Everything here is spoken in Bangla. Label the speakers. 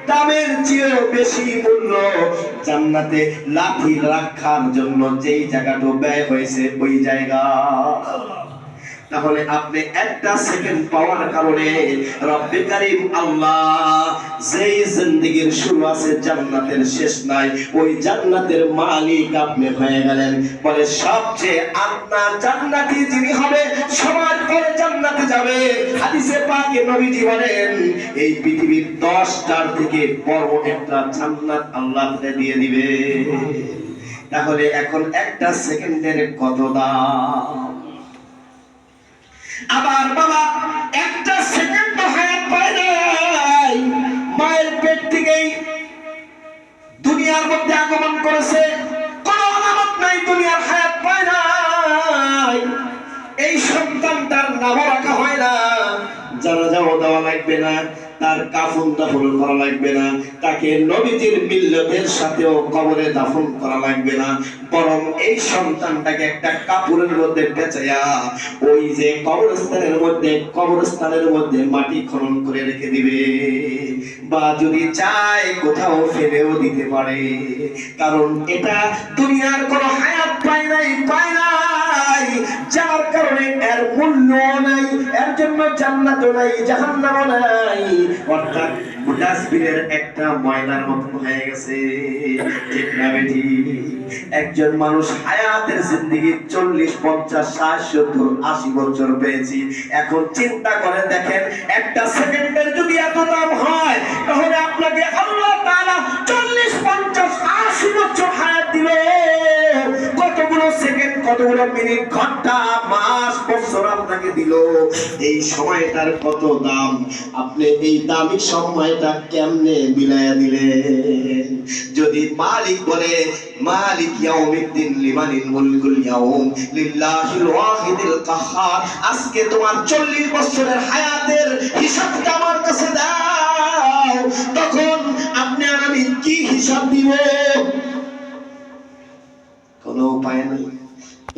Speaker 1: দামের চেয়েও বেশি মূল্য জান্নাতে লাঠি রাখার জন্য যেই জায়গাটা ব্যয় হয়েছে ওই জায়গা। তাহলে আপনি একটা সেকেন্ড পাওয়ার কারণে রব্বে কারীম আল্লাহ যেই জিন্দেগির শুরু আছে জান্নাতের শেষ নাই, ওই জান্নাতের মালিক আপনি হয়ে গেলেন। বলে সবচেয়ে আপনার জান্নাতি যিনি হবে সবার পরে জান্নাতে যাবে। হাদিসে পাকে নবীজি বলেন এই পৃথিবীর 10টার থেকে বড় একটা জান্নাত আল্লাহ দিয়ে দিবে। তাহলে এখন একটা সেকেন্ডের কত দাম। আবার বাবা একটা সেকেন্ড হায়াত পায় নাই, মায়ের পেট থেকেই দুনিয়ার মধ্যে আগমন করেছে, কোনো আলামত নাই, দুনিয়ার হায়াত পায় নাই। এই সন্তানটার নাম রাখা হয় না, জানাজাও দেওয়া লাগবে না, তার কাফন দাফন করা লাগবে না, তাকে নবীজির মিল্লতের সাথেও কবরে দাফন করা লাগবে না, বরং এই সন্তানটাকে একটা কাপড়ের মধ্যে পেঁচাইয়া ওই যে কবরস্থানের মধ্যে মাটি খনন করে রেখে দিবে, বা যদি চায় কোথাও ফেলেও দিতে পারে। কারণ এটা দুনিয়ার কোনো হায়াত পায় নাই, যার কারণে এর মূল্য নাই, এর জন্য জান্নাতও নাই, জাহান্নামও নাই, অর্থাৎ ডাস্টবিনের একটা ময়লার মতো হয়ে গেছে। ঠিক না বেটি? একজন মানুষ হায়াতের জিন্দেগি 40, 50, 60, 70, 80 বছর পেয়েছি। এখন চিন্তা করে দেখেন একটা সেকেন্ডের যদি এত দাম হয়, তাহলে আপনাকে আল্লাহ তাআলা 40, 50, 80 বছর হায়াত দিল। কতগুলো সেকেন্ড, কতগুলো মিনিট, ঘন্টা, মাস, বছর আপনাকে দিল। এই সময়টার কত দাম, আপনি এই দামি সময়টা কেমনে বিলায়া দিলেন? যদি মালিক বলে মালিক ইয়াউমিদ্দিন লিমানিল মুলকুল ইয়াউম লিল্লাহিল ওয়াহিদিল কাহ্হার, আজকে তোমার 40 বছরের হায়াতের হিসাবটা আমার কাছে দাও, তখন আপনি আর আমি কি হিসাব দিব? কোনো উপায় নেই।